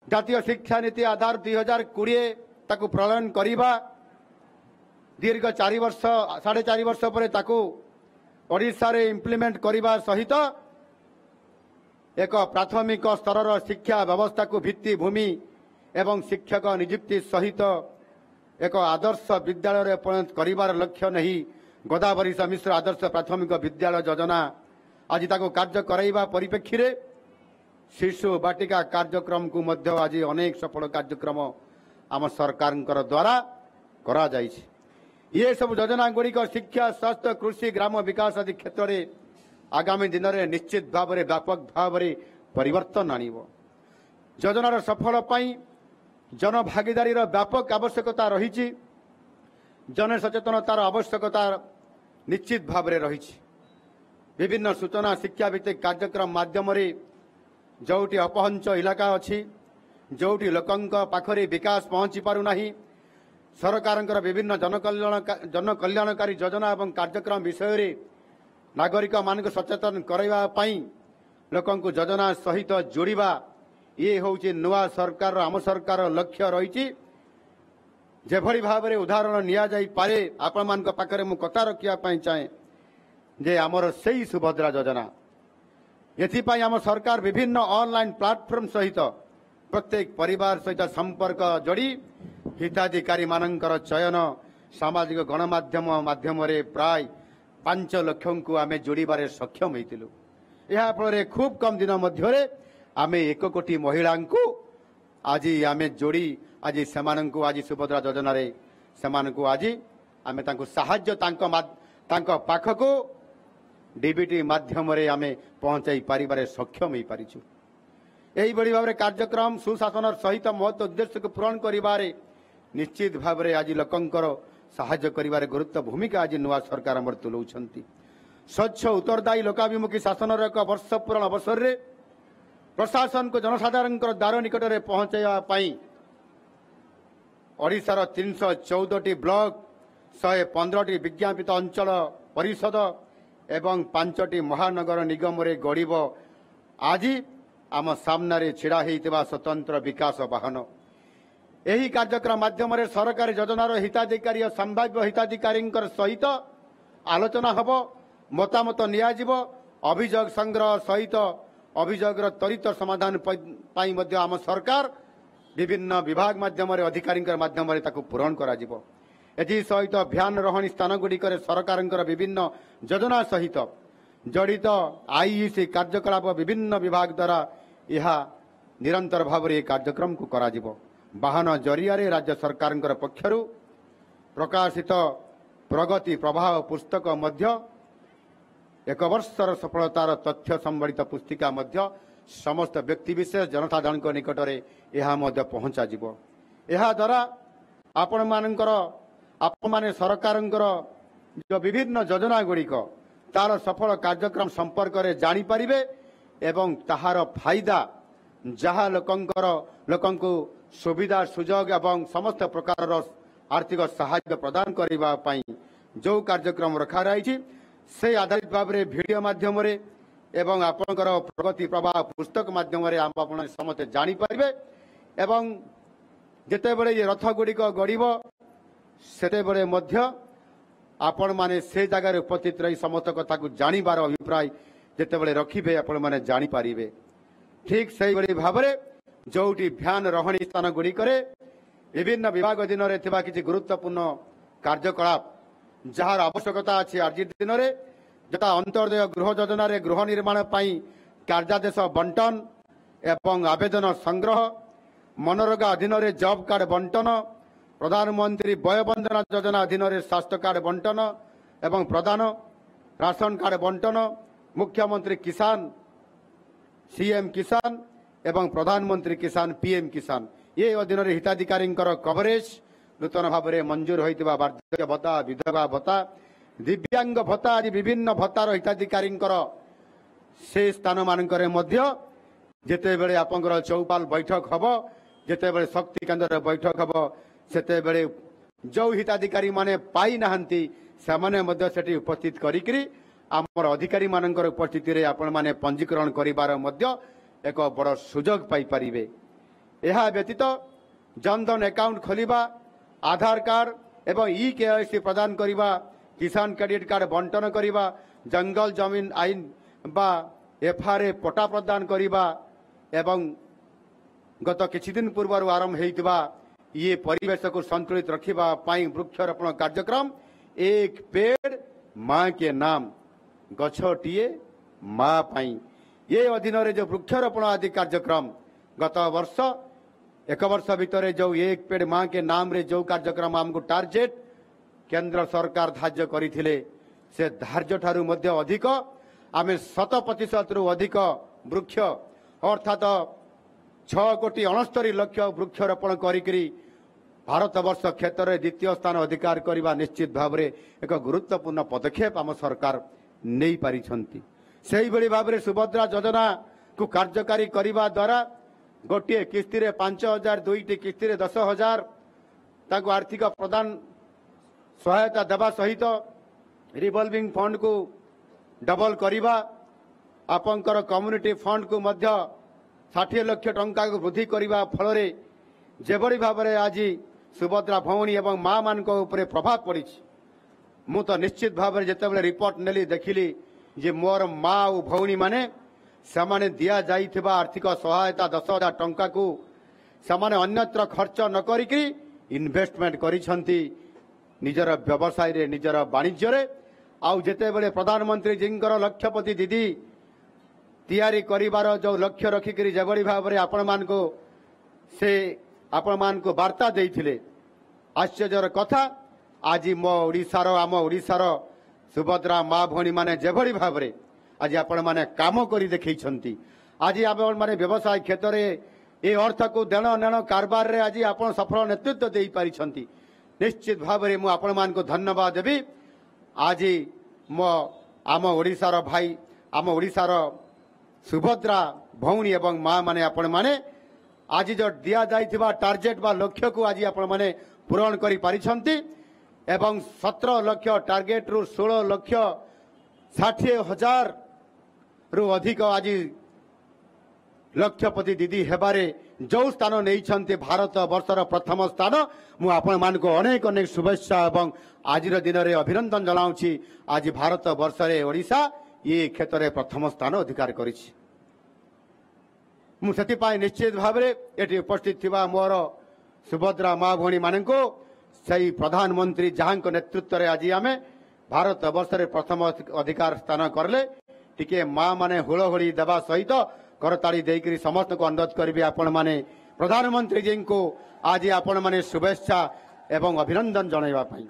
जातीय शिक्षा नीति आधार 2020 ताकू प्रणयन करवा दीर्घ 4 वर्ष 4.5 वर्ष पर ताकू ओडिशा रे इम्प्लीमेंट करने सहित एक प्राथमिक स्तर शिक्षा व्यवस्था को भित्तिभूमि एवं शिक्षक नियुक्ति सहित एक आदर्श विद्यालय परिणत कर लक्ष्य नहीं गोदावरी मिश्र आदर्श प्राथमिक विद्यालय योजना आज ताको कार्य कराइबा परिप्रेक्षी रे शिशु बाटिका कार्यक्रम को मध्य आज अनेक सफल कार्यक्रम आम सरकार द्वारा करा जाइछि। ये सब योजना गुड़िक शिक्षा स्वास्थ्य कृषि ग्राम विकास आदि क्षेत्र में आगामी दिन में निश्चित भाव में व्यापक भाव में परिवर्तन आणिबो। योजनार सफल पाई जन भागीदारी व्यापक आवश्यकता रही जन सचेतनतार आवश्यकता निश्चित भाव में रही विभिन्न सूचना शिक्षा भित्तिक कार्यक्रम माध्यम जोटी अपहंच इलाका अच्छी जोटी लोकंक पाखरे विकास पहुंची पारुना सरकार विभिन्न जनकल्याणकारी योजना एवं कार्यक्रम विषय रे नागरिक मान सचेतन करने लोकं योजना सहित जोड़वा ये हूँ नुआ सरकार आम सरकार लक्ष्य रही जेभली भाव में उदाहरण निया जाई पारे आपण मान पाखरे मु कथा रखा चाहे जे आमर से सुभद्रा योजना एथिपाई आम सरकार विभिन्न ऑनलाइन प्लेटफॉर्म सहित प्रत्येक परिवार सहित संपर्क जोड़ी हिताधिकारी मानकर चयन सामाजिक गणमाध्यम माध्यम प्राय 5 लाख को आम जोड़बार सक्षम होइतिलु। यह फल खूब कम दिन मध्य आम 1 कोटी महिला को आज आम जोड़ी आज सेमानंकु आज सुभद्रा योजना रे सेमानंकु आज आम साहाय्य पाखको डीबीटी माध्यम आम पहुंचाई पारिबारे सक्षम हो पारिछु। यही बड़ी भाव कार्यक्रम सुशासन सहित महत्व उद्देश्य को पूरण करिबारे निश्चित भाव में आज लोकंकर साहाय्य करिबारे गुरुत्व भूमिका आज नुआ सरकार आमर तुलाउछंती। स्वच्छ उत्तरदायी लोकाभिमुखी शासन एक वर्ष पूरण अवसर रे प्रशासन को जनसाधारण द्वार निकट में पहुंचाइबा पई ओडिशार 314 ब्लॉक 115 विज्ञापित अंचल परिषद एवं 5 महानगर निगम रे गड़ब आज आम सामने छिड़ा होइतिबा स्वतंत्र विकास वाहन यही कार्यक्रम माध्यम सरकारी योजनार हिताधिकारी और संभाव्य हिताधिकारी सहित आलोचना हब मतामत नियाजिब अभियोग संग्रह सहित अभियोग त्वरित समाधान पाई मध्य आम सरकार विभिन्न विभाग माध्यम अधिकारी माध्यम पूरण करा एथि सहित भ्यान रहणी स्थान गुड़िक सरकार विभिन्न योजना सहित जड़ित आईईसी कार्यकलाप विभिन्न विभाग द्वारा यह निरंतर भाव में कार्यक्रम को करा वाहन जरिया राज्य सरकार पक्षरु प्रकाशित प्रगति प्रभाव पुस्तक मध्य 1 वर्षर सफलतार तथ्य संबलित पुस्तिका मध्य समस्त व्यक्तिविशेष जनसाधारण निकट में यह पहुंचा यह द्वारा आपण माने सरकार जो विभिन्न योजना गुड़िक तार सफल कार्यक्रम संपर्क में जानीपारे एवं ताहार फायदा जहाँ लोकं सुविधा सुजोग एवं समस्त प्रकार आर्थिक सहायता प्रदान करने जो कार्यक्रम रखा रही से आधारित भाव में वीडियो माध्यम एवं आपणकर प्रगति प्रवाह पुस्तक माध्यम आप समस्त जानीपारे एवं जितेबले ये रथ गुड़िक गड़ब सेतेबले मध्य आपण माने से जगार उपस्थित रही समस्त कथा को जानिबार अभिप्राय जितेबले रखिबे आपण माने जानी पारिबे। ठीक से भाव में जोटी भ्यान रहणी स्थान गुड़िक विभिन्न विभाग अधीन किसी गुरुत्वपूर्ण कार्यकलाप जार आवश्यकता अच्छी आज दिन में जता अंत्योदय गृह योजना गृह निर्माण कार्यादेश बंटन एवं आवेदन संग्रह मनरेगा अधीन जॉब कार्ड बंटन प्रधानमंत्री वय वंदना योजना अधीन स्वास्थ्य कार्ड बंटन एवं प्रदान राशन कार्ड बंटन मुख्यमंत्री किसान सीएम किसान एवं प्रधानमंत्री किसान पीएम किसान ये अधीन हिताधिकारी कवरेज नूतन भाव में मंजूर होता वार्धक्य भत्ता विधवा भत्ता दिव्यांग भत्ता आदि विभिन्न भत्तार हिताधिकारी से स्थान मानक जितेबले आपंकर चौपाल बैठक हम जितेबले शक्ति केन्द्र बैठक हम सेतेबले जो हिताधिकारी माने पाई नाहंती सेमाने मध्य सेठी उपस्थित करिकरी आमर अधिकारी मानकर उपस्थिति रे आपण माने पंजीकरण करिबार मध्य एक बड़ सुजोग पाई परिबे। ଏହା ବ୍ୟତୀତ ଜନଧନ ଆକାଉଣ୍ଟ ଖୋଲିବା, ଆଧାର କାର୍ଡ ଏବଂ ଇକେୱାଇସି ପ୍ରଦାନ କରିବା, କିଷାନ କ୍ରେଡିଟ୍ କାର୍ଡ ବଣ୍ଟନ କରିବା, ଜଙ୍ଗଲ ଜମିନ ଆଇନ ବା ଏଫଆରଏ ପଟ୍ଟା ପ୍ରଦାନ କରିବା ଏବଂ ଗତ କିଛି ଦିନ ପୂର୍ବରୁ ଆରମ୍ଭ ହୋଇଥିବା ଇଏ ପରିବେଶକୁ ସନ୍ତୁଳିତ ରଖିବା ପାଇଁ ବୃକ୍ଷରୋପଣ କାର୍ଯ୍ୟକ୍ରମ ଏକ ପେଡ ମା କେ ନାମ, ଗଛଟିଏ ମା ପାଇଁ। ଏ ଅଧୀନରେ ଯେଉଁ ବୃକ୍ଷରୋପଣ ଆଦି କାର୍ଯ୍ୟକ୍ରମ ଗତ ବର୍ଷ ଏକ ବର୍ଷ ଭିତରେ ଯେଉଁ ଏକ ପେଡ ମା କେ ନାମରେ ଯେଉଁ କାର୍ଯ୍ୟକ୍ରମ ଆମକୁ ଟାର୍ଗେଟ କେନ୍ଦ୍ର ସରକାର ଧାର୍ଯ୍ୟ କରିଥିଲେ, ସେ ଧାର୍ଯ୍ୟ ଠାରୁ ମଧ୍ୟ ଅଧିକ ଆମେ 100%ରୁ ଅଧିକ ବୃକ୍ଷ ଅର୍ଥାତ 6,69,00,000 ବୃକ୍ଷରୋପଣ କରିକି ଭାରତବର୍ଷ କ୍ଷେତ୍ରରେ ଦ୍ୱିତୀୟ ସ୍ଥାନ ଅଧିକାର କରିବା ନିଶ୍ଚିତ ଭାବରେ ଏକ ଗୁରୁତ୍ୱପୂର୍ଣ୍ଣ ପଦକ୍ଷେପ ଆମ ସରକାର ନେଇପାରିଛନ୍ତି। ସେହିଭଳି ଭାବରେ ସୁଭଦ୍ରା ଯୋଜନାକୁ କାର୍ଯ୍ୟକାରୀ କରିବା ଦ୍ୱାରା ଗୋଟିଏ କିସ୍ତିରେ 5,000, ଦୁଇଟି କିସ୍ତିରେ 10,000 ତାଙ୍କୁ ଆର୍ଥିକ ପ୍ରଦାନ ସହାୟତା ଦେବା ସହିତ ରିଭଲଭିଂ ଫଣ୍ଡକୁ ଡବଲ କରିବା, ଆପଣଙ୍କର କମ୍ୟୁନିଟି ଫଣ୍ଡକୁ ମଧ୍ୟ 60 ଲକ୍ଷ ଟଙ୍କାକୁ ବୃଦ୍ଧି କରିବା ଫଳରେ ଯେଭଳି ଭାବରେ ଆଜି ସୁଭଦ୍ରା ଭଉଣୀ ଏବଂ ମା ମାନଙ୍କ ଉପରେ ପ୍ରଭାବ ପଡ଼ିଛି, ମୁଁ ତ ନିଶ୍ଚିତ ଭାବରେ ଯେତେବେଳେ ରିପୋର୍ଟ ନେଲି ଦେଖିଲି ଯେ ମୋର ମା ଓ ଭଉଣୀମାନେ ସେମାନେ ଦିଆଯାଇଥିବା ଆର୍ଥିକ ସହାୟତା 10,000 ଟଙ୍କାକୁ ସେମାନେ ଅନ୍ୟତ୍ର ଖର୍ଚ୍ଚ ନ କରିକି ଇନଭେଷ୍ଟମେଣ୍ଟ କରିଛନ୍ତି ନିଜର ବ୍ୟବସାୟରେ, ନିଜର ବାଣିଜ୍ୟରେ। ଆଉ ଯେତେବେଳେ ପ୍ରଧାନମନ୍ତ୍ରୀଜୀଙ୍କର ଲକ୍ଷପତି ଦିଦି ତିଆରି କରିବାର ଯେଉଁ ଲକ୍ଷ୍ୟ ରଖିକରି ଯେଭଳି ଭାବରେ ଆପଣମାନଙ୍କୁ ବାର୍ତ୍ତା ଦେଇଥିଲେ, ଆଶ୍ଚର୍ଯ୍ୟର କଥା ଆଜି ଆମ ଓଡ଼ିଶାର ସୁଭଦ୍ରା ମା ଭଉଣୀମାନେ ଯେଭଳି ଭାବରେ ଆଜି ଆପଣମାନେ କାମ କରି ଦେଖାଇଛନ୍ତି, ଆଜି ଆପଣମାନେ ବ୍ୟବସାୟ କ୍ଷେତ୍ରରେ ଏ ଅର୍ଥକୁ ଦେଣ ନେଣ କାରବାରରେ ଆଜି ଆପଣ ସଫଳ ନେତୃତ୍ୱ ଦେଇପାରିଛନ୍ତି। ନିଶ୍ଚିତ ଭାବରେ ମୁଁ ଆପଣମାନଙ୍କୁ ଧନ୍ୟବାଦ ଦେବି। ଆଜି ଆମ ଓଡ଼ିଶାର ଭାଇ, ଆମ ଓଡ଼ିଶାର ସୁଭଦ୍ରା ଭଉଣୀ ଏବଂ ମା ମାନେ ଆପଣମାନେ ଆଜି ଯେଉଁ ଦିଆଯାଇଥିବା ଟାର୍ଗେଟ ବା ଲକ୍ଷ୍ୟକୁ ଆଜି ଆପଣମାନେ ପୂରଣ କରିପାରିଛନ୍ତି ଏବଂ 17 ଲକ୍ଷ ଟାର୍ଗେଟରୁ 16,60,000ରୁ ଅଧିକ ଆଜି ଲକ୍ଷପତି ଦିଦି ହେବାରେ ଯେଉଁ ସ୍ଥାନ ନେଇଛନ୍ତି, ଭାରତ ବର୍ଷର ପ୍ରଥମ ସ୍ଥାନ। ମୁଁ ଆପଣମାନଙ୍କୁ ଅନେକ ଅନେକ ଶୁଭେଚ୍ଛା ଏବଂ ଆଜିର ଦିନରେ ଅଭିନନ୍ଦନ ଜଣାଉଛି। ଆଜି ଭାରତ ବର୍ଷରେ ଓଡ଼ିଶା ଏ କ୍ଷେତ୍ରରେ ପ୍ରଥମ ସ୍ଥାନ ଅଧିକାର କରିଛି। ମୁଁ ସେଥିପାଇଁ ନିଶ୍ଚିତ ଭାବରେ ଏଠି ଉପସ୍ଥିତ ଥିବା ମୋର ସୁଭଦ୍ରା ମା ଭଉଣୀ ମାନଙ୍କୁ ସେହି ପ୍ରଧାନମନ୍ତ୍ରୀ ଯାହାଙ୍କ ନେତୃତ୍ୱରେ ଆଜି ଆମେ ଭାରତ ବର୍ଷରେ ପ୍ରଥମ ଅଧିକାର ସ୍ଥାନ କଲେ, ଟିକେ ମା ମାନେ ହୁଳହୁଳି ଦେବା ସହିତ କରତାଳି ଦେଇକରି ସମସ୍ତଙ୍କୁ ଅନୁରୋଧ କରିବି ଆପଣମାନେ ପ୍ରଧାନମନ୍ତ୍ରୀଜୀଙ୍କୁ ଆଜି ଆପଣମାନେ ଶୁଭେଚ୍ଛା ଏବଂ ଅଭିନନ୍ଦନ ଜଣାଇବା ପାଇଁ।